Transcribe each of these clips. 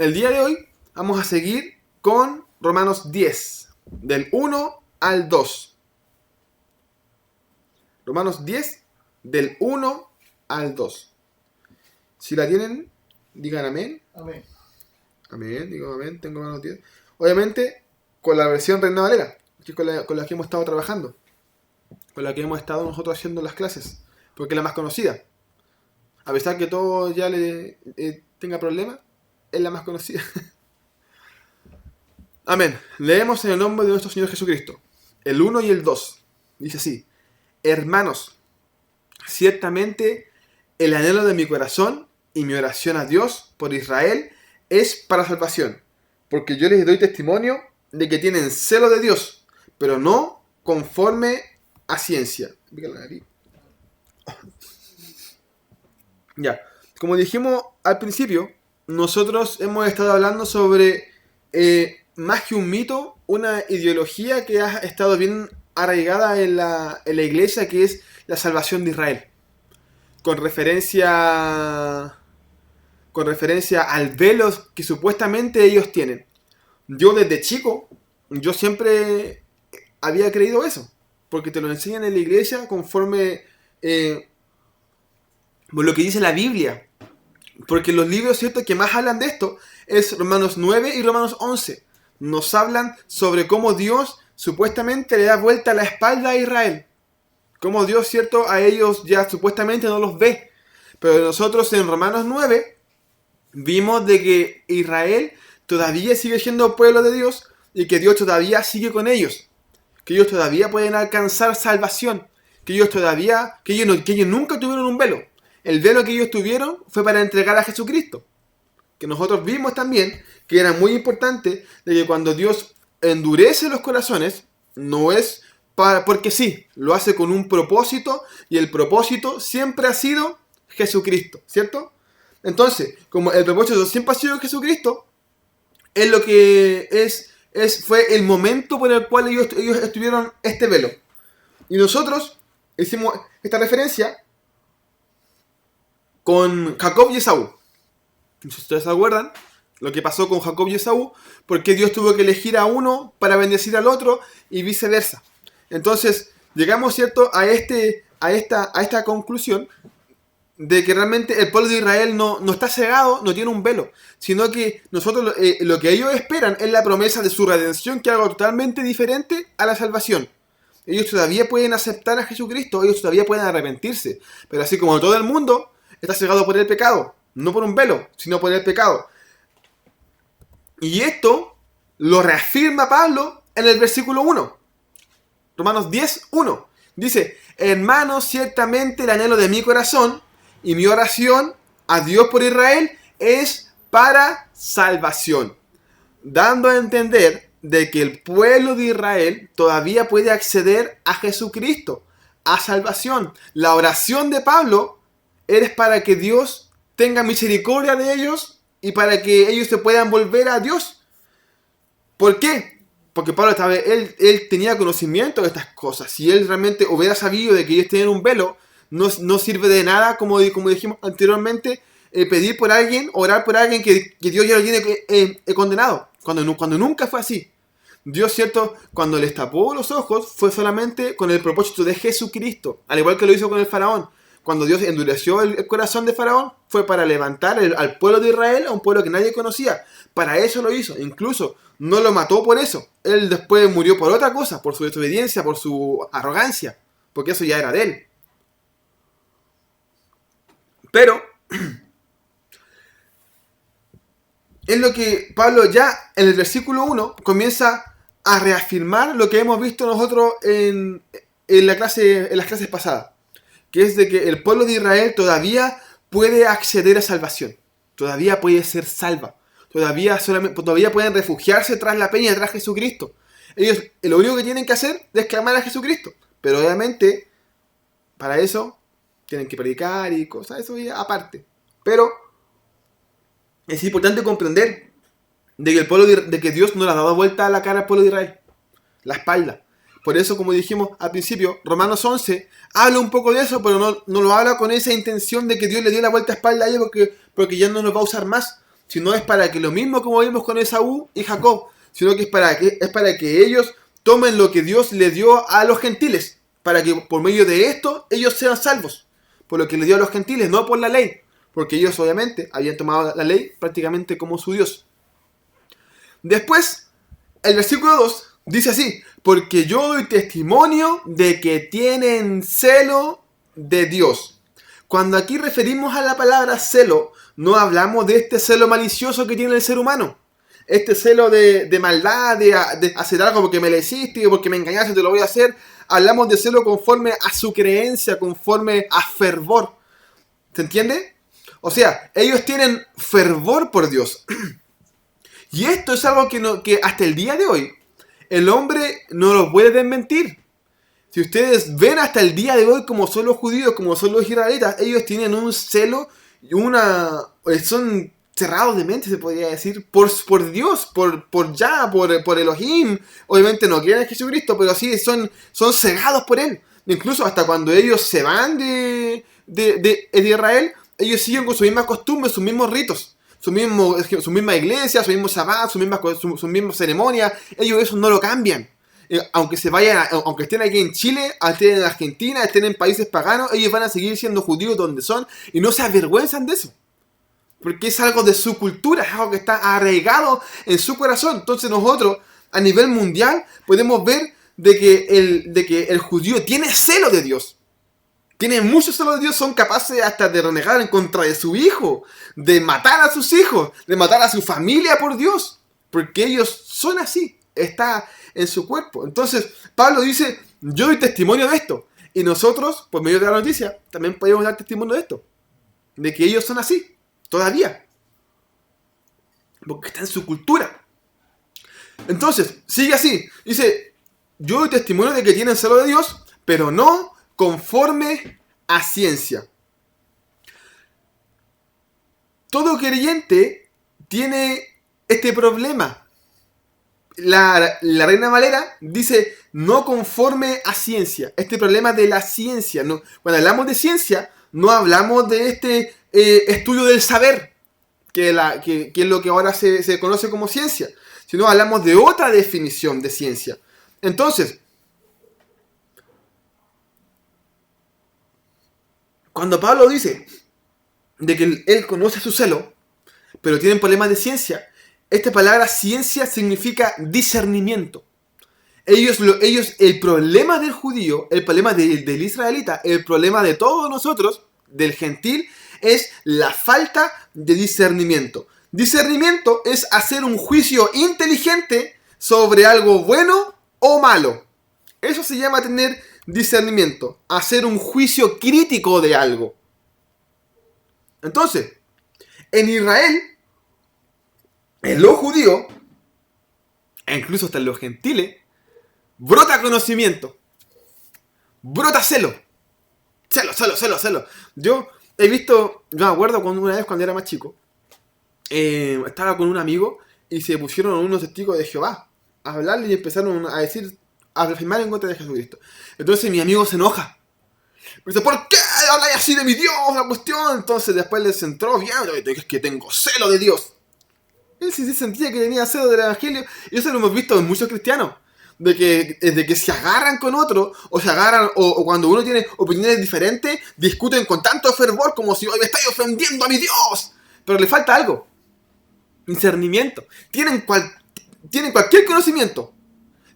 el día de hoy vamos a seguir con Romanos 10, del 1 al 2. Romanos 10, del 1 al 2. Si la tienen, digan amén. Amén. Amén, digo amén, tengo Romanos 10. Obviamente, con la versión Reina Valera, que es con la que hemos estado trabajando. Con la que hemos estado nosotros haciendo las clases. Porque es la más conocida. A pesar que todo ya le tenga problemas, es la más conocida. Amén. Leemos en el nombre de nuestro Señor Jesucristo. El 1 y el 2. Dice así. Hermanos, ciertamente el anhelo de mi corazón y mi oración a Dios por Israel es para salvación. Porque yo les doy testimonio de que tienen celo de Dios, pero no conforme a ciencia. Ya, como dijimos al principio, nosotros hemos estado hablando sobre, más que un mito, una ideología que ha estado bien arraigada en la iglesia, que es la salvación de Israel. Con referencia al velo que supuestamente ellos tienen. Yo desde chico, yo siempre había creído eso, porque te lo enseñan en la iglesia conforme lo que dice la Biblia. Porque los libros, ¿cierto?, que más hablan de esto es Romanos 9 y Romanos 11. Nos hablan sobre cómo Dios supuestamente le da vuelta la espalda a Israel. Cómo Dios, ¿cierto?, a ellos ya supuestamente no los ve. Pero nosotros en Romanos 9 vimos de que Israel todavía sigue siendo pueblo de Dios y que Dios todavía sigue con ellos. Que ellos todavía pueden alcanzar salvación. Que ellos nunca tuvieron un velo. El velo que ellos tuvieron fue para entregar a Jesucristo. Que nosotros vimos también que era muy importante de que cuando Dios endurece los corazones, no es porque sí, lo hace con un propósito, y el propósito siempre ha sido Jesucristo, ¿cierto? Entonces, como el propósito siempre ha sido Jesucristo, es lo que fue el momento por el cual ellos estuvieron este velo. Y nosotros hicimos esta referencia con Jacob y Esaú. No sé si ustedes se acuerdan lo que pasó con Jacob y Esaú, porque Dios tuvo que elegir a uno para bendecir al otro y viceversa. Entonces, llegamos, ¿cierto?, a esta conclusión de que realmente el pueblo de Israel no está cegado, no tiene un velo, sino que nosotros lo que ellos esperan es la promesa de su redención, que es algo totalmente diferente a la salvación. Ellos todavía pueden aceptar a Jesucristo, ellos todavía pueden arrepentirse, pero así como todo el mundo está cegado por el pecado, no por un velo, sino por el pecado. Y esto lo reafirma Pablo en el versículo 1. Romanos 10, 1. Dice, hermanos, ciertamente el anhelo de mi corazón y mi oración a Dios por Israel es para salvación. Dando a entender de que el pueblo de Israel todavía puede acceder a Jesucristo, a salvación. La oración de Pablo es para que Dios tenga misericordia de ellos y para que ellos se puedan volver a Dios. ¿Por qué? Porque Pablo él tenía conocimiento de estas cosas. Si él realmente hubiera sabido de que ellos tenían un velo, no sirve de nada, como dijimos anteriormente, pedir por alguien, orar por alguien que Dios ya lo tiene condenado. Cuando nunca fue así. Dios, ¿cierto?, cuando les tapó los ojos, fue solamente con el propósito de Jesucristo. Al igual que lo hizo con el faraón. Cuando Dios endureció el corazón de Faraón, fue para levantar al pueblo de Israel, a un pueblo que nadie conocía. Para eso lo hizo. Incluso no lo mató por eso. Él después murió por otra cosa, por su desobediencia, por su arrogancia. Porque eso ya era de él. Pero es lo que Pablo ya en el versículo 1 comienza a reafirmar lo que hemos visto nosotros en las clases pasadas. Que es de que el pueblo de Israel todavía puede acceder a salvación. Todavía puede ser salva. Todavía pueden refugiarse tras la peña, tras Jesucristo. Ellos lo único que tienen que hacer es clamar a Jesucristo. Pero obviamente, para eso, tienen que predicar y cosas, eso ya aparte. Pero es importante comprender de que Dios no le ha dado vuelta a la cara al pueblo de Israel. La espalda. Por eso, como dijimos al principio, Romanos 11 habla un poco de eso, pero no lo habla con esa intención de que Dios le dio la vuelta a espalda a ellos porque ya no nos va a usar más, sino es para que lo mismo como vimos con Esaú y Jacob, sino que es para que ellos tomen lo que Dios les dio a los gentiles, para que por medio de esto ellos sean salvos, por lo que les dio a los gentiles, no por la ley, porque ellos obviamente habían tomado la ley prácticamente como su Dios. Después, el versículo 2 dice así: porque yo doy testimonio de que tienen celo de Dios. Cuando aquí referimos a la palabra celo, no hablamos de este celo malicioso que tiene el ser humano. Este celo de maldad, de hacer algo porque me lo hiciste, porque me engañaste, te lo voy a hacer. Hablamos de celo conforme a su creencia, conforme a fervor. ¿Se entiende? O sea, ellos tienen fervor por Dios. Y esto es algo que hasta el día de hoy el hombre no lo puede desmentir. Si ustedes ven hasta el día de hoy como son los judíos, como son los israelitas, ellos tienen un celo y son cerrados de mente, se podría decir, por Dios, por Elohim. Obviamente no quieren a Jesucristo, pero sí son cegados por Él. Incluso hasta cuando ellos se van de Israel, ellos siguen con sus mismas costumbres, sus mismos ritos. Su misma iglesia, su mismo Shabbat, su misma ceremonia, ellos eso no lo cambian. Aunque estén aquí en Chile, estén en Argentina, estén en países paganos, ellos van a seguir siendo judíos donde son y no se avergüenzan de eso. Porque es algo de su cultura, es algo que está arraigado en su corazón. Entonces nosotros, a nivel mundial, podemos ver de que el judío tiene celo de Dios. Tienen mucho celo de Dios, son capaces hasta de renegar en contra de su hijo, de matar a sus hijos, de matar a su familia por Dios, porque ellos son así, está en su cuerpo. Entonces, Pablo dice, yo doy testimonio de esto, y nosotros, por medio de la noticia, también podemos dar testimonio de esto, de que ellos son así, todavía, porque está en su cultura. Entonces, sigue así, dice, yo doy testimonio de que tienen celo de Dios, pero no conforme a ciencia. Todo creyente tiene este problema. La Reina Valera dice no conforme a ciencia. Este problema de la ciencia. No, cuando hablamos de ciencia, no hablamos de este estudio del saber, que es lo que ahora se conoce como ciencia, sino hablamos de otra definición de ciencia. Entonces, cuando Pablo dice de que él conoce su celo, pero tienen problemas de ciencia, esta palabra ciencia significa discernimiento. El problema del judío, el problema del israelita, el problema de todos nosotros, del gentil, es la falta de discernimiento. Discernimiento es hacer un juicio inteligente sobre algo bueno o malo. Eso se llama tener discernimiento, hacer un juicio crítico de algo. Entonces, en Israel, en los judíos, e incluso hasta en los gentiles, brota conocimiento, brota celo. Celo. Yo me acuerdo una vez cuando era más chico, estaba con un amigo y se pusieron unos testigos de Jehová a hablarle y empezaron a afirmar en contra de Jesucristo. Entonces mi amigo se enoja. Me dice, ¿por qué habláis así de mi Dios? La cuestión. Entonces después les entró bien, es que tengo celo de Dios. Él sí sentía que tenía celo del evangelio. Y eso lo hemos visto en muchos cristianos. De que se agarran con otro, o se agarran, o cuando uno tiene opiniones diferentes, discuten con tanto fervor como si me estáis ofendiendo a mi Dios. Pero le falta algo. Discernimiento. Tienen cualquier conocimiento,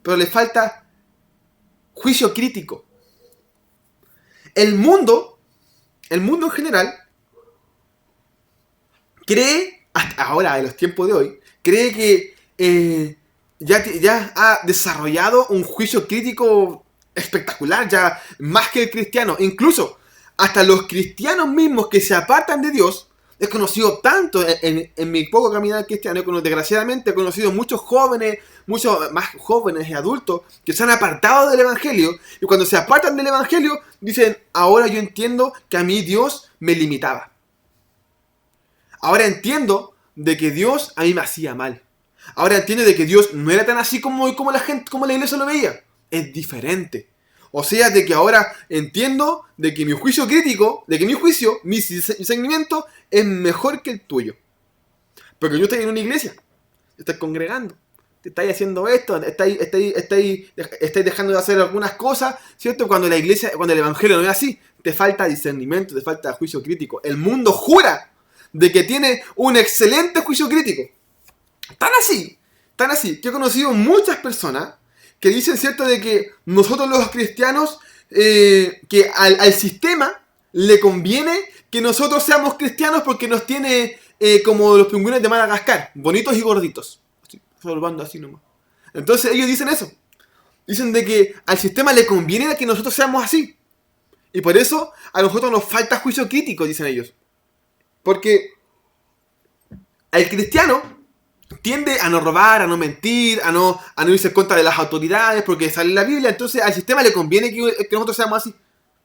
pero le falta juicio crítico. El mundo en general cree, hasta ahora en los tiempos de hoy, cree que ya ha desarrollado un juicio crítico espectacular, ya más que el cristiano. Incluso hasta los cristianos mismos que se apartan de Dios, he conocido tanto en mi poco caminar cristiano, desgraciadamente he conocido muchos más jóvenes y adultos que se han apartado del evangelio, y cuando se apartan del evangelio dicen, ahora yo entiendo que a mí Dios me limitaba. Ahora entiendo de que Dios a mí me hacía mal. Ahora entiendo de que Dios no era tan así como la iglesia lo veía. Es diferente. O sea, de que ahora entiendo de que mi discernimiento es mejor que el tuyo. Porque tú estás en una iglesia, te estás congregando, te estáis haciendo esto, estáis dejando de hacer algunas cosas, ¿cierto? Cuando la iglesia, cuando el evangelio no es así, te falta discernimiento, te falta juicio crítico. El mundo jura de que tiene un excelente juicio crítico. Tan así, que he conocido muchas personas que dicen, ¿cierto?, de que nosotros los cristianos, que al sistema le conviene que nosotros seamos cristianos porque nos tiene como los pingüinos de Madagascar, bonitos y gorditos. Salvando así nomás. Entonces ellos dicen eso. Dicen de que al sistema le conviene que nosotros seamos así. Y por eso a nosotros nos falta juicio crítico, dicen ellos. Porque el cristiano tiende a no robar, a no mentir, a no irse en contra de las autoridades, porque sale en la Biblia. Entonces al sistema le conviene que nosotros seamos así.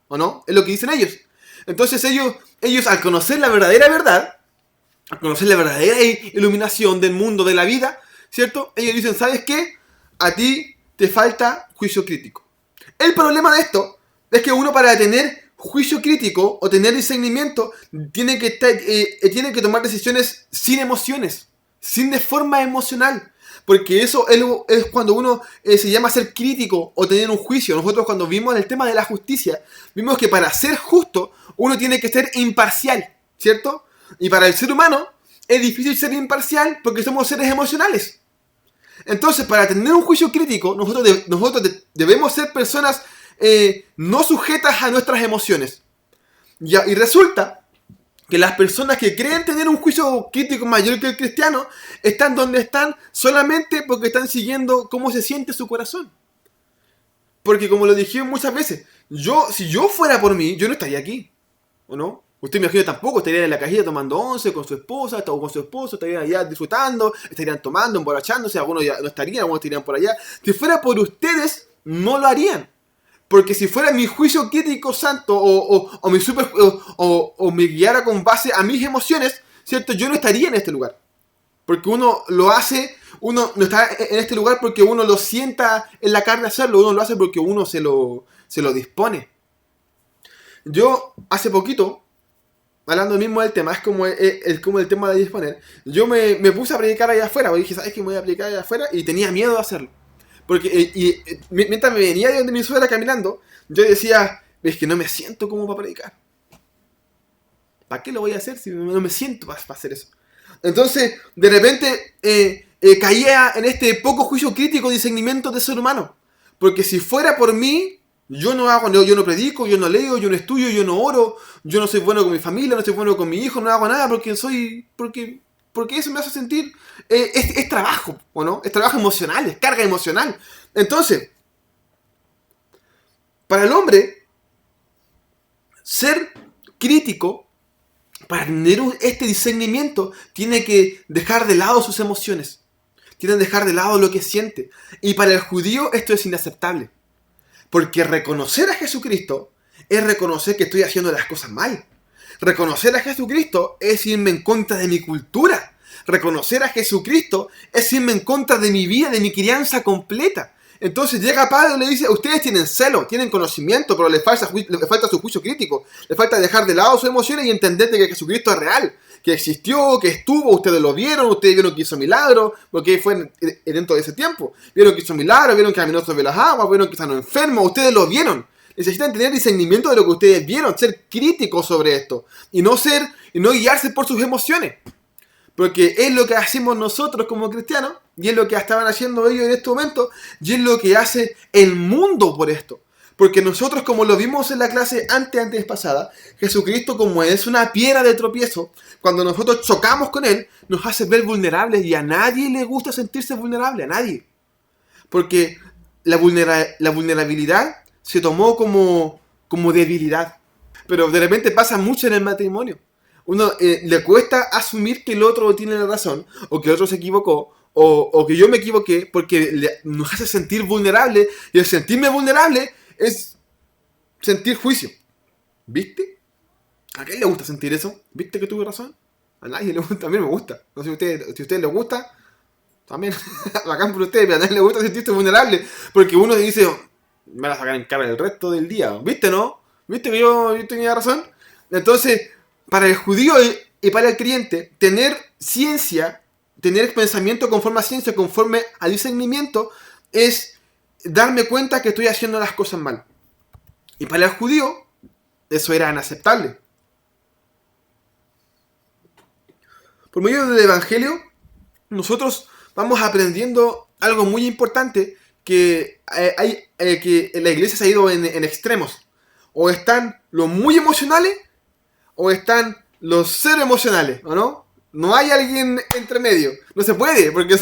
¿O no? Es lo que dicen ellos. Entonces ellos al conocer la verdadera verdad, al conocer la verdadera iluminación del mundo, de la vida, ¿cierto? Ellos dicen, ¿sabes qué? A ti te falta juicio crítico. El problema de esto es que uno, para tener juicio crítico o tener discernimiento, tiene que tomar decisiones sin emociones, sin de forma emocional. Porque eso es cuando uno se llama ser crítico o tener un juicio. Nosotros, cuando vimos el tema de la justicia, vimos que para ser justo uno tiene que ser imparcial, ¿cierto? Y para el ser humano es difícil ser imparcial porque somos seres emocionales. Entonces, para tener un juicio crítico, nosotros debemos ser personas no sujetas a nuestras emociones. Y resulta que las personas que creen tener un juicio crítico mayor que el cristiano están donde están solamente porque están siguiendo cómo se siente su corazón. Porque, como lo dije muchas veces, si yo fuera por mí, yo no estaría aquí, ¿o no? Usted, me imagino, tampoco estaría en la cajita tomando once con su esposa o con su esposo, estarían allá disfrutando, estarían tomando, emborrachándose, algunos ya no estarían, algunos estarían por allá. Si fuera por ustedes, no lo harían. Porque si fuera mi juicio crítico santo o me guiara con base a mis emociones, ¿cierto? Yo no estaría en este lugar. Porque uno lo hace, uno no está en este lugar porque uno lo sienta en la carne hacerlo, uno lo hace porque uno se lo dispone. Yo hace poquito, hablando mismo del tema, es como el tema de disponer. Yo me puse a predicar allá afuera, porque dije, ¿sabes qué? Me voy a predicar allá afuera, y tenía miedo de hacerlo. Porque mientras me venía de donde mi suegra caminando, yo decía, es que no me siento como para predicar. ¿Para qué lo voy a hacer si no me siento para hacer eso? Entonces, de repente, caía en este poco juicio crítico, discernimiento de ser humano. Porque si fuera por mí, yo no predico, yo no leo, yo no estudio, yo no oro, yo no soy bueno con mi familia, no soy bueno con mi hijo, no hago nada porque eso me hace sentir, es trabajo, ¿o no? Es trabajo emocional, es carga emocional. Entonces, para el hombre, ser crítico, para tener este discernimiento, tiene que dejar de lado sus emociones, tiene que dejar de lado lo que siente. Y para el judío esto es inaceptable. Porque reconocer a Jesucristo es reconocer que estoy haciendo las cosas mal. Reconocer a Jesucristo es irme en contra de mi cultura. Reconocer a Jesucristo es irme en contra de mi vida, de mi crianza completa. Entonces llega Pablo y le dice, ustedes tienen celo, tienen conocimiento, pero les falta su juicio crítico. Les falta dejar de lado sus emociones y entender que Jesucristo es real, que existió, que estuvo, ustedes lo vieron, ustedes vieron que hizo milagros, porque fue dentro de ese tiempo. Vieron que hizo milagros, vieron que caminó sobre las aguas, vieron que sanó enfermos, ustedes lo vieron. Necesitan tener discernimiento de lo que ustedes vieron, ser críticos sobre esto, y no guiarse por sus emociones. Porque es lo que hacemos nosotros como cristianos, y es lo que estaban haciendo ellos en este momento, y es lo que hace el mundo por esto. Porque nosotros, como lo vimos en la clase antes pasada, Jesucristo, como es una piedra de tropiezo, cuando nosotros chocamos con Él, nos hace ver vulnerables, y a nadie le gusta sentirse vulnerable, a nadie. Porque la vulnerabilidad se tomó como debilidad. Pero de repente pasa mucho en el matrimonio. Uno le cuesta asumir que el otro tiene la razón, o que el otro se equivocó, o que yo me equivoqué, porque nos hace sentir vulnerables, y el sentirme vulnerable es sentir juicio. ¿Viste? ¿A quién le gusta sentir eso? ¿Viste que tuve razón? A nadie le gusta, a mí me gusta. No sé si a ustedes les gusta, también, bacán por ustedes, pero a nadie le gusta sentirse vulnerable, porque uno dice, me van a sacar en cara el resto del día. ¿Viste, no? ¿Viste que yo tenía razón? Entonces, para el judío y para el creyente, tener ciencia tener pensamiento conforme a ciencia, conforme a discernimiento, es darme cuenta que estoy haciendo las cosas mal. Y para el judío, eso era inaceptable. Por medio del Evangelio, nosotros vamos aprendiendo algo muy importante, que que la iglesia se ha ido en extremos. O están los muy emocionales, o están los cero emocionales, ¿o no? No hay alguien entre medio. No se puede, porque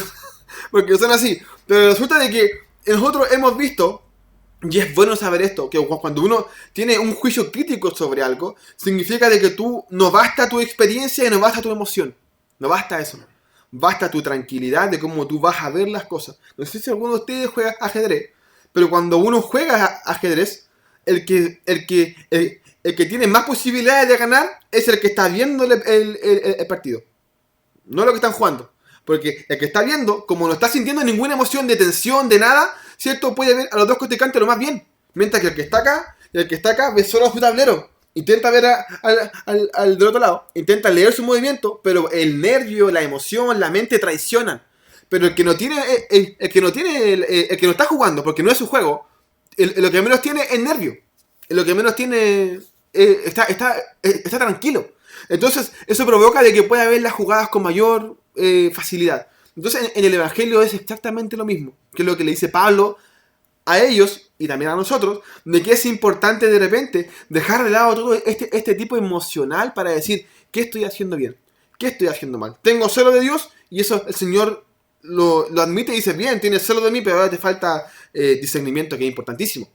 son así. Pero resulta de que nosotros hemos visto, y es bueno saber esto, que cuando uno tiene un juicio crítico sobre algo, significa de que tú no basta tu experiencia y no basta tu emoción. No basta eso. Basta tu tranquilidad de cómo tú vas a ver las cosas. No sé si alguno de ustedes juega ajedrez, pero cuando uno juega ajedrez, el que tiene más posibilidades de ganar es el que está viendo el partido. No lo que están jugando. Porque el que está viendo, como no está sintiendo ninguna emoción de tensión, de nada, ¿cierto? Puede ver a los dos contrincantes lo más bien. Mientras que el que está acá y el que está acá ve solo su tablero. Intenta ver al del otro lado. Intenta leer su movimiento, pero el nervio, la emoción, la mente traicionan. Pero el que no tiene, el que no está jugando, porque no es su juego, lo que menos tiene es nervio. Lo que menos tiene está tranquilo. Entonces, eso provoca de que pueda ver las jugadas con mayor facilidad. Entonces, en el Evangelio es exactamente lo mismo, que es lo que le dice Pablo a ellos y también a nosotros, de que es importante de repente dejar de lado todo este tipo emocional para decir, ¿qué estoy haciendo bien? ¿Qué estoy haciendo mal? Tengo celo de Dios y eso el Señor lo admite y dice, bien, tienes celo de mí, pero ahora te falta discernimiento, que es importantísimo.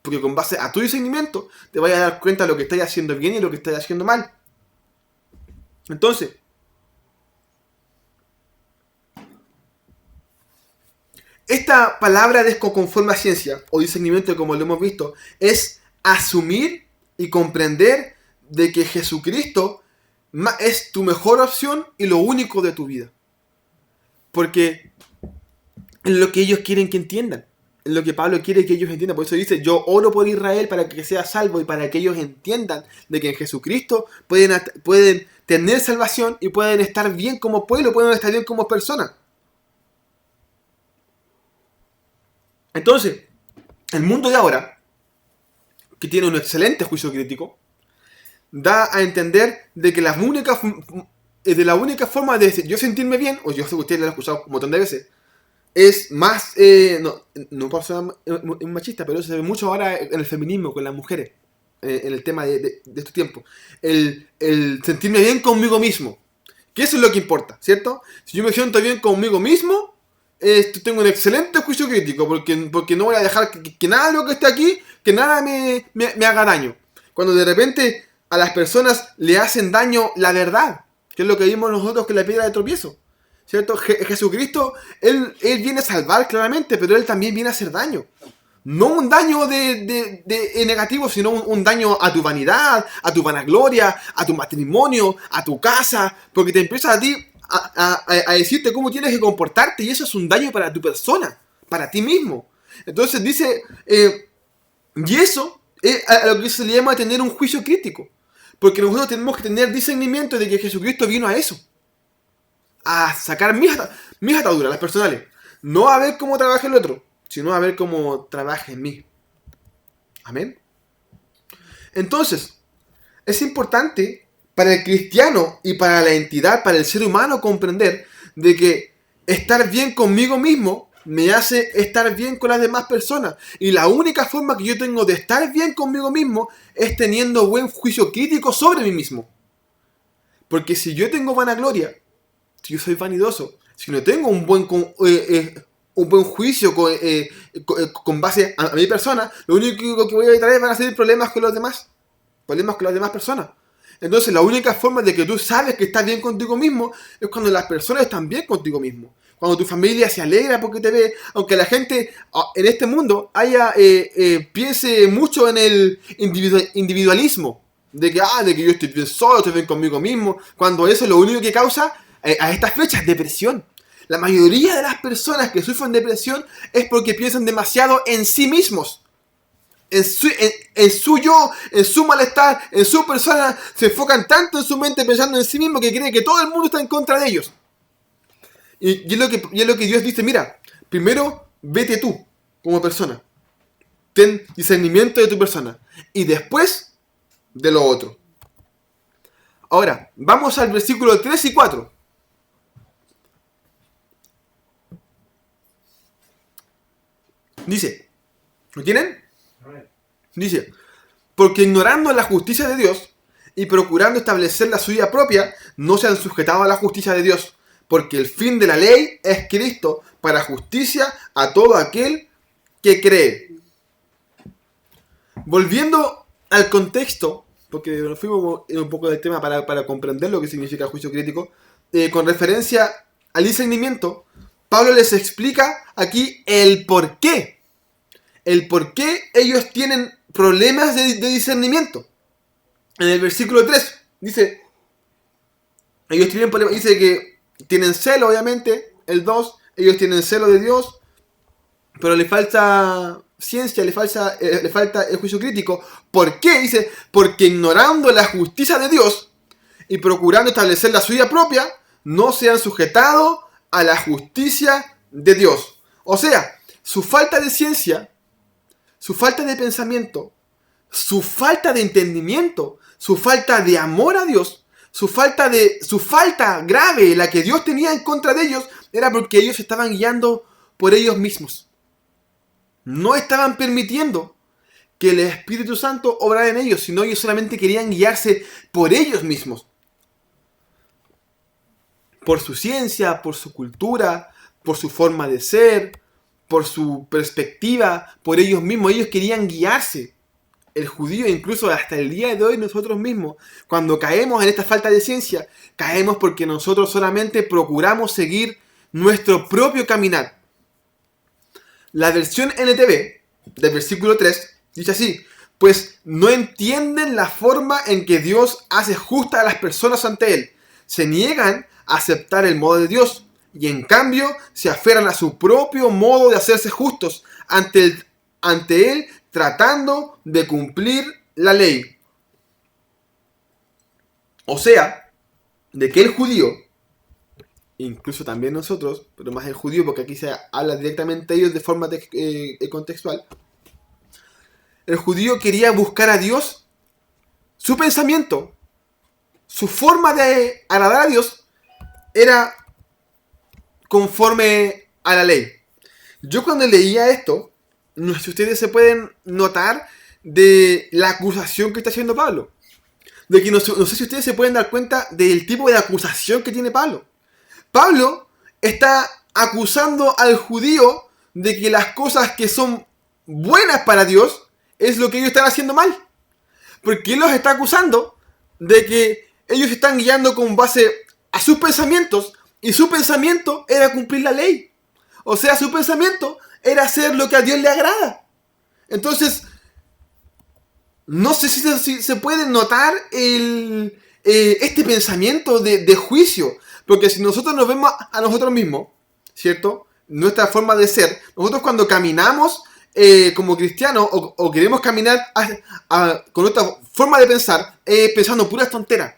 Porque con base a tu discernimiento te vas a dar cuenta de lo que estás haciendo bien y lo que estás haciendo mal. Entonces, esta palabra de conforme a ciencia o discernimiento, como lo hemos visto, es asumir y comprender de que Jesucristo es tu mejor opción y lo único de tu vida. Porque es lo que ellos quieren que entiendan. Es lo que Pablo quiere que ellos entiendan. Por eso dice, yo oro por Israel para que sea salvo y para que ellos entiendan de que en Jesucristo pueden tener salvación y pueden estar bien como pueblo, pueden estar bien como personas. Entonces, el mundo de ahora, que tiene un excelente juicio crítico, da a entender de que la única forma de yo sentirme bien, o yo sé que ustedes lo han escuchado un montón de veces, es más, no por ser un machista, pero eso se ve mucho ahora en el feminismo, con las mujeres, en el tema de estos tiempos, el sentirme bien conmigo mismo, que eso es lo que importa, ¿cierto? Si yo me siento bien conmigo mismo, tengo un excelente juicio crítico, porque no voy a dejar que nada de lo que esté aquí, que nada me haga daño. Cuando de repente a las personas le hacen daño la verdad, que es lo que vimos nosotros con la piedra de tropiezo, ¿cierto? Jesucristo, él viene a salvar claramente, pero Él también viene a hacer daño. No un daño de negativo, sino un daño a tu vanidad, a tu vanagloria, a tu matrimonio, a tu casa, porque te empieza a ti a decirte cómo tienes que comportarte, y eso es un daño para tu persona, para ti mismo. Entonces dice, y eso es a lo que se le llama tener un juicio crítico, porque nosotros tenemos que tener discernimiento de que Jesucristo vino a eso, a sacar mis ataduras, las personales, no a ver cómo trabaja el otro, sino a ver cómo trabaja en mí. Amén. Entonces, es importante para el cristiano y para la entidad, para el ser humano, comprender de que estar bien conmigo mismo me hace estar bien con las demás personas. Y la única forma que yo tengo de estar bien conmigo mismo es teniendo buen juicio crítico sobre mí mismo. Porque si yo tengo vanagloria, si yo soy vanidoso, si no tengo un buen juicio con base a mi persona, lo único que voy a traer van a ser problemas con las demás personas. Entonces la única forma de que tú sabes que estás bien contigo mismo es cuando las personas están bien contigo mismo. Cuando tu familia se alegra porque te ve, aunque la gente en este mundo piense mucho en el individualismo, de que yo estoy bien solo, estoy bien conmigo mismo, cuando eso es lo único que causa a estas fechas depresión. La mayoría de las personas que sufren depresión es porque piensan demasiado en sí mismos. En su yo, en su malestar, en su persona, se enfocan tanto en su mente pensando en sí mismo que creen que todo el mundo está en contra de ellos. Y es lo que Dios dice, mira, primero vete tú como persona. Ten discernimiento de tu persona. Y después de lo otro. Ahora, vamos al versículo 3 y 4. Dice, ¿lo tienen? Dice, porque ignorando la justicia de Dios y procurando establecer la suya propia, no se han sujetado a la justicia de Dios, porque el fin de la ley es Cristo para justicia a todo aquel que cree. Volviendo al contexto, porque nos fuimos un poco del tema para comprender lo que significa juicio crítico, con referencia al discernimiento, Pablo les explica aquí el por qué. El por qué ellos tienen problemas de discernimiento. En el versículo 3 dice, ellos tienen problemas, dice que tienen celo, obviamente. El 2, ellos tienen celo de Dios, pero le falta ciencia, le falta el juicio crítico. ¿Por qué? Dice, porque ignorando la justicia de Dios y procurando establecer la suya propia, no se han sujetado a la justicia de Dios. O sea, su falta de ciencia, su falta de pensamiento, su falta de entendimiento, su falta de amor a Dios, su falta grave, la que Dios tenía en contra de ellos, era porque ellos estaban guiando por ellos mismos. No estaban permitiendo que el Espíritu Santo obrara en ellos, sino ellos solamente querían guiarse por ellos mismos. Por su ciencia, por su cultura, por su forma de ser, por su perspectiva, por ellos mismos. Ellos querían guiarse. El judío, incluso hasta el día de hoy, nosotros mismos, cuando caemos en esta falta de ciencia, caemos porque nosotros solamente procuramos seguir nuestro propio caminar. La versión NTV del versículo 3 dice así: pues no entienden la forma en que Dios hace justa a las personas ante Él. Se niegan a aceptar el modo de Dios y en cambio se aferran a su propio modo de hacerse justos ante Él, tratando de cumplir la ley. O sea, de que el judío, incluso también nosotros, pero más el judío porque aquí se habla directamente de ellos de forma contextual, el judío quería buscar a Dios, su pensamiento, su forma de agradar a Dios era conforme a la ley. Yo cuando leía esto, no sé si ustedes se pueden notar de la acusación que está haciendo Pablo. De que no sé si ustedes se pueden dar cuenta del tipo de acusación que tiene Pablo. Pablo está acusando al judío de que las cosas que son buenas para Dios es lo que ellos están haciendo mal. Porque él los está acusando de que ellos están guiando con base a sus pensamientos y su pensamiento era cumplir la ley. O sea, su pensamiento era hacer lo que a Dios le agrada. Entonces, no sé si se puede notar este pensamiento de juicio. Porque si nosotros nos vemos a nosotros mismos, ¿cierto? Nuestra forma de ser. Nosotros cuando caminamos como cristianos o queremos caminar con nuestra forma de pensar, pensando puras tonteras.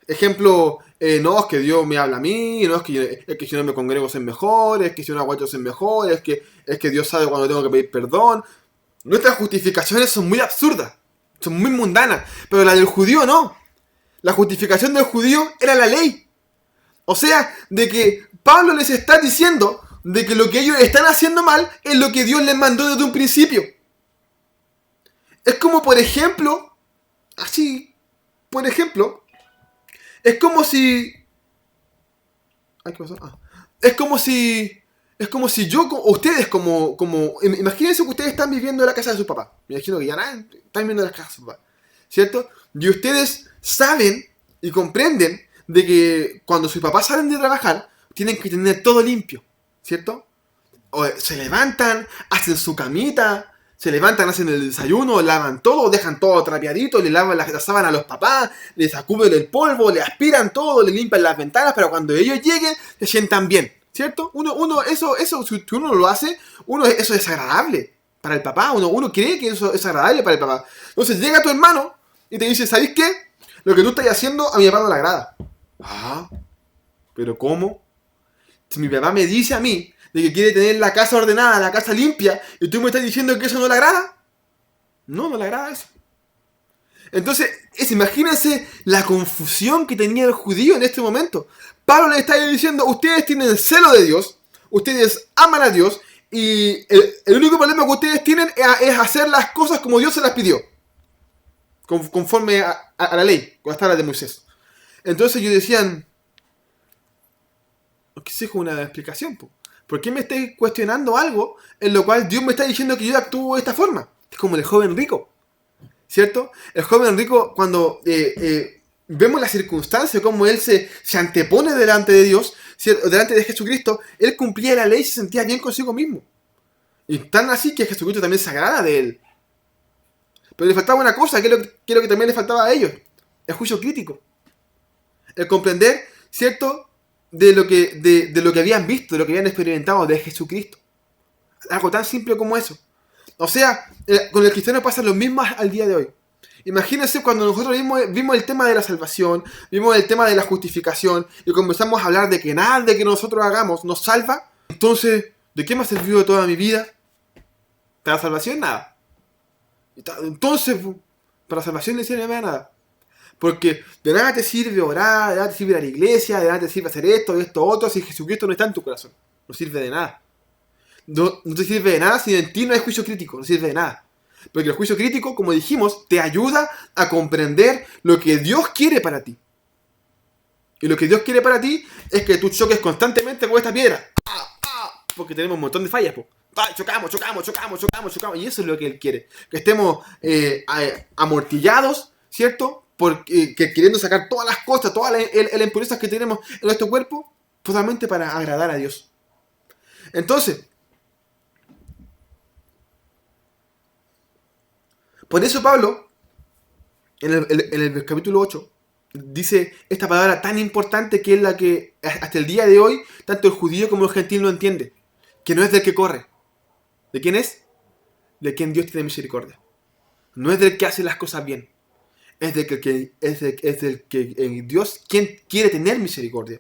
Ejemplo, no, es que Dios me habla a mí, no, es que si no me congrego soy mejor, es que si no aguanto soy mejor, es que Dios sabe cuando tengo que pedir perdón. Nuestras justificaciones son muy absurdas, son muy mundanas, pero la del judío no. La justificación del judío era la ley. O sea, de que Pablo les está diciendo de que lo que ellos están haciendo mal es lo que Dios les mandó desde un principio. Es como, por ejemplo, es como si... ¿qué pasó? Es como si yo, o ustedes imagínense que ustedes están viviendo en la casa de su papá. Me imagino que ya están viviendo en la casa de su papá, ¿cierto? Y ustedes saben y comprenden de que cuando sus papás salen de trabajar, tienen que tener todo limpio, ¿cierto? O se levantan, hacen su camita, hacen el desayuno, lavan todo, dejan todo trapeadito, le lavan las sábanas a los papás, les sacuden el polvo, le aspiran todo, le limpian las ventanas, pero cuando ellos lleguen, se sientan bien, ¿cierto? Eso, si uno lo hace, eso es agradable para el papá, uno cree que eso es agradable para el papá. Entonces llega tu hermano y te dice, ¿sabes qué? Lo que tú estás haciendo a mi papá no le agrada. ¿Pero cómo? Si mi papá me dice a mí de que quiere tener la casa ordenada, la casa limpia, y tú me estás diciendo que eso no le agrada, no le agrada eso. Entonces, imagínense la confusión que tenía el judío en este momento. Pablo le está diciendo, ustedes tienen celo de Dios, ustedes aman a Dios, y el único problema que ustedes tienen es hacer las cosas como Dios se las pidió, conforme a la ley, con las tablas de Moisés. Entonces ellos decían, ¿qué es una explicación? ¿Por qué me estáis cuestionando algo en lo cual Dios me está diciendo que yo actúo de esta forma? Es como el joven rico, ¿cierto? El joven rico, cuando vemos la circunstancia, como él se antepone delante de Dios, ¿cierto? Delante de Jesucristo, él cumplía la ley y se sentía bien consigo mismo. Y tan así que Jesucristo también se agrada de él. Pero le faltaba una cosa, que es lo que también le faltaba a ellos: el juicio crítico. El comprender, ¿cierto?, de lo que habían visto, de lo que habían experimentado de Jesucristo. Algo tan simple como eso. O sea, con el cristiano pasa lo mismo al día de hoy. Imagínense cuando nosotros vimos el tema de la salvación, vimos el tema de la justificación, y comenzamos a hablar de que nada de que nosotros hagamos nos salva. Entonces, ¿de qué me ha servido toda mi vida? Para la salvación, nada. Entonces, para la salvación no sirve nada. Porque de nada te sirve orar, de nada te sirve ir a la iglesia, de nada te sirve hacer esto, otro, si Jesucristo no está en tu corazón. No sirve de nada. No te sirve de nada si en ti no hay juicio crítico, no sirve de nada. Porque el juicio crítico, como dijimos, te ayuda a comprender lo que Dios quiere para ti. Y lo que Dios quiere para ti es que tú choques constantemente con esta piedra. Porque tenemos un montón de fallas, po. Chocamos. Y eso es lo que Él quiere. Que estemos amortillados, ¿cierto? Porque queriendo sacar todas las cosas, todas las impurezas que tenemos en nuestro cuerpo, totalmente para agradar a Dios. Entonces, por eso Pablo, en el capítulo 8, dice esta palabra tan importante que es la que hasta el día de hoy, tanto el judío como el gentil no entiende. Que no es del que corre. ¿De quién es? De quien Dios tiene misericordia. No es del que hace las cosas bien. Es del que Dios quien quiere tener misericordia.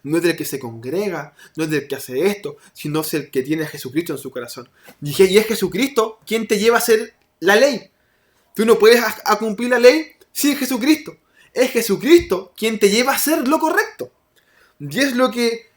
No es del que se congrega, no es del que hace esto, sino es el que tiene a Jesucristo en su corazón. Y es Jesucristo quien te lleva a hacer la ley. Tú no puedes a cumplir la ley sin Jesucristo. Es Jesucristo quien te lleva a hacer lo correcto. Y es lo que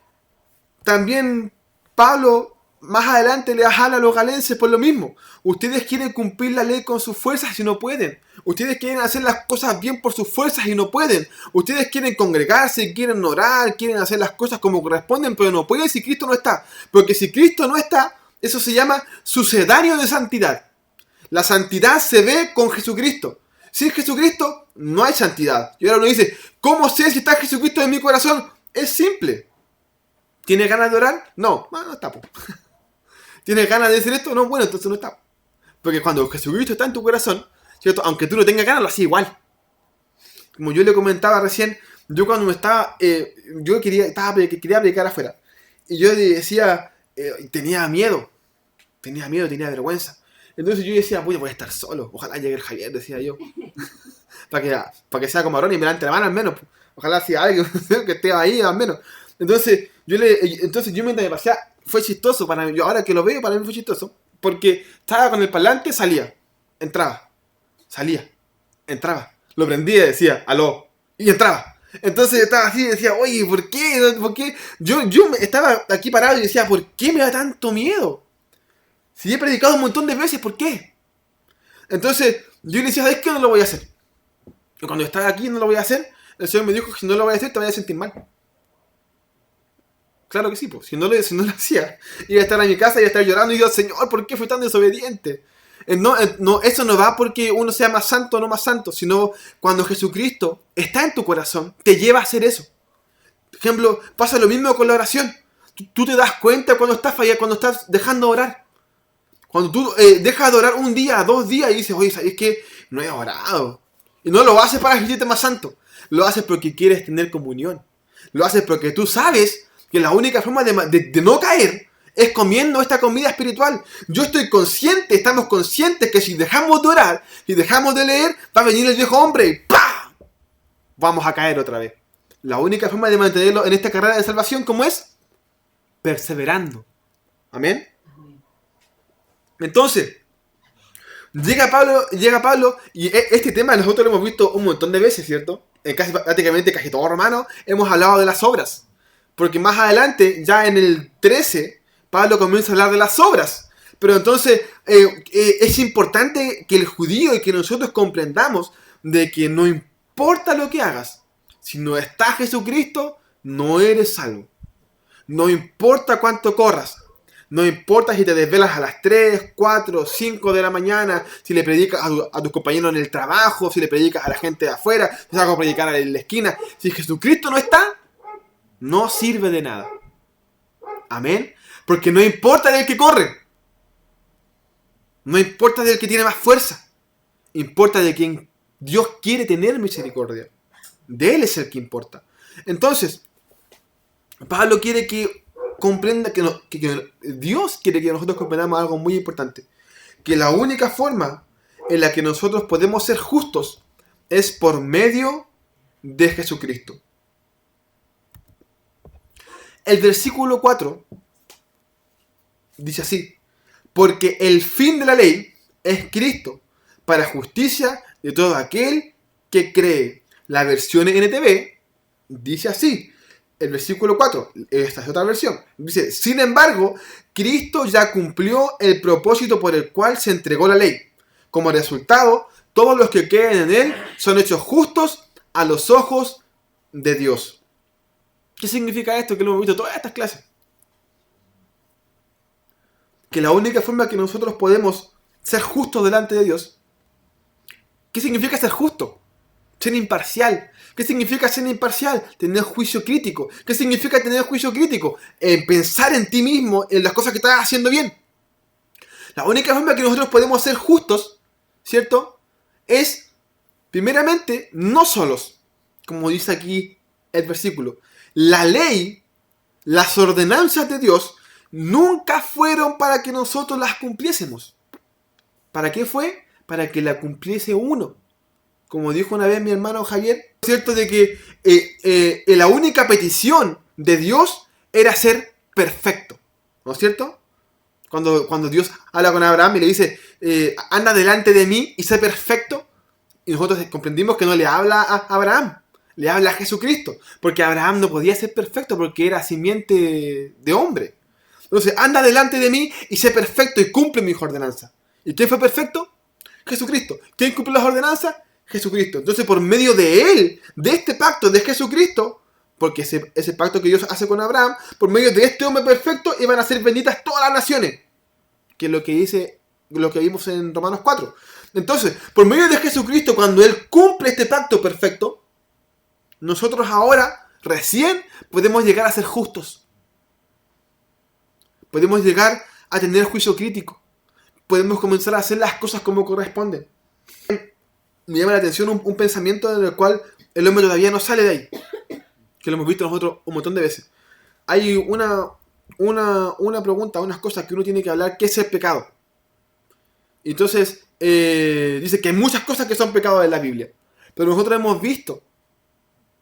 también Pablo más adelante le habla a los galenses por lo mismo. Ustedes quieren cumplir la ley con sus fuerzas y no pueden. Ustedes quieren hacer las cosas bien por sus fuerzas y no pueden. Ustedes quieren congregarse, quieren orar, quieren hacer las cosas como corresponden, pero no pueden si Cristo no está. Porque si Cristo no está, eso se llama sucedáneo de santidad. La santidad se ve con Jesucristo. Sin Jesucristo no hay santidad. Y ahora uno dice, ¿cómo sé si está Jesucristo en mi corazón? Es simple. ¿Tienes ganas de orar? No está. ¿Tienes ganas de hacer esto? No, bueno, entonces no está. Porque cuando Jesucristo está en tu corazón, ¿cierto? Aunque tú no tengas ganas, lo hacía igual. Como yo le comentaba recién, yo cuando quería predicar afuera. Y yo decía, tenía miedo, tenía vergüenza. Entonces yo decía, voy a estar solo. Ojalá llegue el Javier, decía yo. para que sea como Aarón y me levante la mano al menos. Ojalá sea alguien que esté ahí al menos. Entonces yo mientras me pasé, fue chistoso para mí. Yo ahora que lo veo, para mí fue chistoso. Porque estaba con el parlante, salía, entraba, salía, entraba. Lo prendía y decía, aló, y entraba. Entonces estaba así y decía, oye, ¿por qué? Yo estaba aquí parado y decía, ¿por qué me da tanto miedo? Si he predicado un montón de veces, ¿por qué? Entonces yo le decía, ¿sabes qué? No lo voy a hacer. Y cuando estaba aquí no lo voy a hacer, el Señor me dijo que si no lo voy a hacer te voy a sentir mal. Claro que sí, pues. Si no lo hacía, iba a estar en mi casa y iba a estar llorando y digo, Señor, ¿por qué fui tan desobediente? Eso no va porque uno sea más santo o no más santo, sino cuando Jesucristo está en tu corazón, te lleva a hacer eso. Por ejemplo, pasa lo mismo con la oración. Tú te das cuenta cuando estás fallando, cuando estás dejando de orar. Cuando tú dejas de orar un día, 2 días y dices, oye, ¿sabes qué? No he orado. Y no lo haces para sentirte más santo. Lo haces porque quieres tener comunión. Lo haces porque tú sabes que la única forma de no caer es comiendo esta comida espiritual. Yo estoy consciente, estamos conscientes que si dejamos de orar y dejamos de leer, va a venir el viejo hombre y ¡pam! Vamos a caer otra vez. La única forma de mantenerlo en esta carrera de salvación, ¿cómo es? perseverando. Amén. Entonces, llega Pablo, y este tema nosotros lo hemos visto un montón de veces, ¿cierto? Prácticamente casi todo romano hemos hablado de las obras. Porque más adelante, ya en el 13, Pablo comienza a hablar de las obras. Pero entonces es importante que el judío y que nosotros comprendamos de que no importa lo que hagas, si no está Jesucristo, no eres salvo. No importa cuánto corras. No importa si te desvelas a las 3, 4, 5 de la mañana, si le predicas a tus compañeros en el trabajo, si le predicas a la gente de afuera, si vas a predicar en la esquina. Si Jesucristo no está, no sirve de nada. Amén. Porque no importa del que corre. No importa del que tiene más fuerza. Importa de quien Dios quiere tener misericordia. De Él es el que importa. Entonces, Pablo quiere que comprenda que Dios quiere que nosotros comprendamos algo muy importante. Que la única forma en la que nosotros podemos ser justos es por medio de Jesucristo. El versículo 4 dice así: porque el fin de la ley es Cristo, para justicia de todo aquel que cree. La versión NTV dice así, el versículo 4, esta es otra versión, dice: sin embargo, Cristo ya cumplió el propósito por el cual se entregó la ley. Como resultado, todos los que creen en Él son hechos justos a los ojos de Dios. ¿Qué significa esto? Que lo hemos visto en todas estas clases. Que la única forma que nosotros podemos ser justos delante de Dios. ¿Qué significa ser justo? Ser imparcial. ¿Qué significa ser imparcial? Tener juicio crítico. ¿Qué significa tener juicio crítico? Pensar en ti mismo, en las cosas que estás haciendo bien. La única forma que nosotros podemos ser justos, ¿cierto? Es, primeramente, no solos, como dice aquí el versículo. La ley, las ordenanzas de Dios, nunca fueron para que nosotros las cumpliésemos. ¿Para qué fue? Para que la cumpliese uno. Como dijo una vez mi hermano Javier, ¿cierto? De que la única petición de Dios era ser perfecto. ¿No es cierto? Cuando Dios habla con Abraham y le dice, anda delante de mí y sé perfecto. Y nosotros comprendimos que no le habla a Abraham, le habla a Jesucristo. Porque Abraham no podía ser perfecto porque era simiente de hombre. Entonces, anda delante de mí y sé perfecto y cumple mis ordenanzas. ¿Y quién fue perfecto? Jesucristo. ¿Quién cumple las ordenanzas? Jesucristo. Entonces, por medio de Él, de este pacto de Jesucristo, porque ese pacto que Dios hace con Abraham, por medio de este hombre perfecto, iban a ser benditas todas las naciones. Que es lo que vimos en Romanos 4. Entonces, por medio de Jesucristo, cuando Él cumple este pacto perfecto, nosotros ahora, recién, podemos llegar a ser justos. Podemos llegar a tener juicio crítico. Podemos comenzar a hacer las cosas como corresponden. Me llama la atención un pensamiento en el cual el hombre todavía no sale de ahí. Que lo hemos visto nosotros un montón de veces. Hay una pregunta, unas cosas que uno tiene que hablar. ¿Qué es el pecado? Entonces, dice que hay muchas cosas que son pecados en la Biblia. Pero nosotros hemos visto,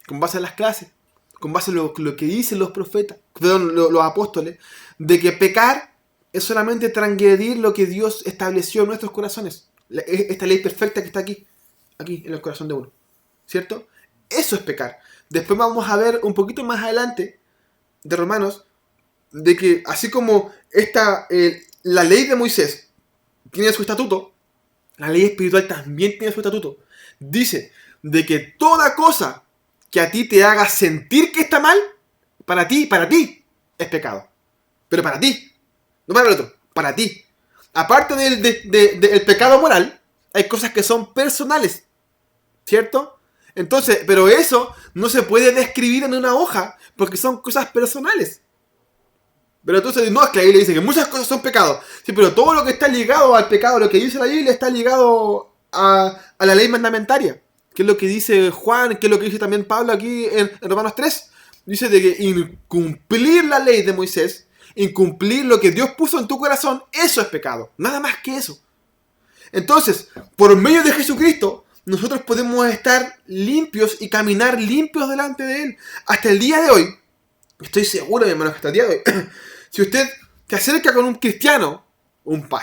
con base en las clases, con base en lo que dicen los profetas, los apóstoles, de que pecar es solamente transgredir lo que Dios estableció en nuestros corazones. Esta ley perfecta que está aquí en el corazón de uno. ¿Cierto? Eso es pecar. Después vamos a ver un poquito más adelante de Romanos, de que así como la ley de Moisés tiene su estatuto, la ley espiritual también tiene su estatuto. Dice de que toda cosa que a ti te haga sentir que está mal, para ti, es pecado. Pero para ti. No para el otro, para ti. Aparte del pecado moral, hay cosas que son personales, ¿cierto? Entonces, pero eso no se puede describir en una hoja, porque son cosas personales. Pero entonces, no, es que la Biblia dice que muchas cosas son pecados. Sí, pero todo lo que está ligado al pecado, lo que dice la Biblia, está ligado a la ley mandamentaria. Que es lo que dice Juan, que es lo que dice también Pablo aquí en Romanos 3. Dice de que incumplir la ley de Moisés, incumplir lo que Dios puso en tu corazón, eso es pecado. Nada más que eso. Entonces, por medio de Jesucristo, nosotros podemos estar limpios y caminar limpios delante de Él. Hasta el día de hoy, estoy seguro, mi hermano, que hasta el día de hoy, Si usted se acerca con un cristiano,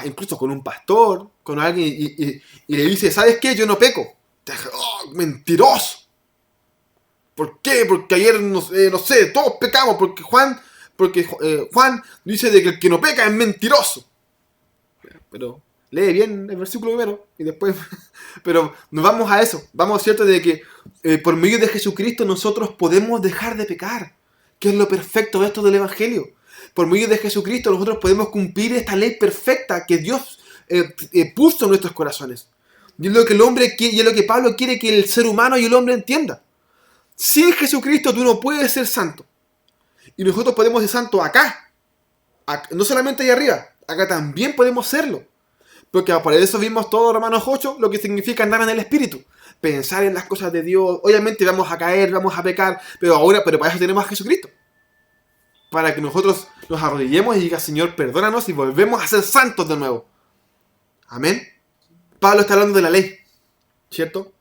incluso con un pastor, con alguien, y le dice, ¿sabes qué? Yo no peco. Te dice, ¡oh, mentiroso! ¿Por qué? Porque ayer, no sé, todos pecamos, porque Juan dice de que el que no peca es mentiroso. Pero lee bien el versículo primero y después... Pero nos vamos a eso. Vamos, ¿cierto? De que por medio de Jesucristo nosotros podemos dejar de pecar. Que es lo perfecto de esto del Evangelio. Por medio de Jesucristo nosotros podemos cumplir esta ley perfecta que Dios puso en nuestros corazones. Y es lo que el hombre quiere, y es lo que Pablo quiere que el ser humano y el hombre entienda. Sin Jesucristo tú no puedes ser santo. Y nosotros podemos ser santos acá. No solamente ahí arriba. Acá también podemos serlo. Porque por eso vimos todo Romanos 8, lo que significa andar en el Espíritu. Pensar en las cosas de Dios. Obviamente vamos a caer, vamos a pecar, pero para eso tenemos a Jesucristo. Para que nosotros nos arrodillemos y diga, Señor, perdónanos y volvemos a ser santos de nuevo. Amén. Pablo está hablando de la ley, ¿cierto?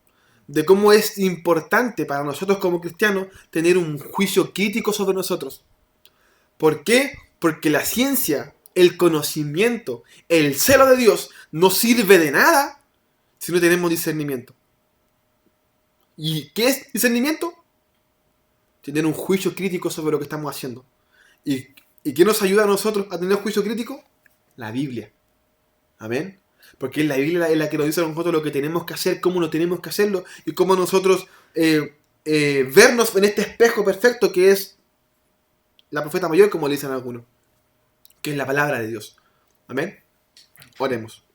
De cómo es importante para nosotros como cristianos tener un juicio crítico sobre nosotros. ¿Por qué? Porque la ciencia, el conocimiento, el celo de Dios no sirve de nada si no tenemos discernimiento. ¿Y qué es discernimiento? Tener un juicio crítico sobre lo que estamos haciendo. ¿Y qué nos ayuda a nosotros a tener juicio crítico? La Biblia. Amén. Porque la Biblia es la que nos dice a nosotros lo que tenemos que hacer, cómo no tenemos que hacerlo y cómo nosotros vernos en este espejo perfecto que es la profeta mayor, como le dicen algunos, que es la palabra de Dios. Amén. Oremos.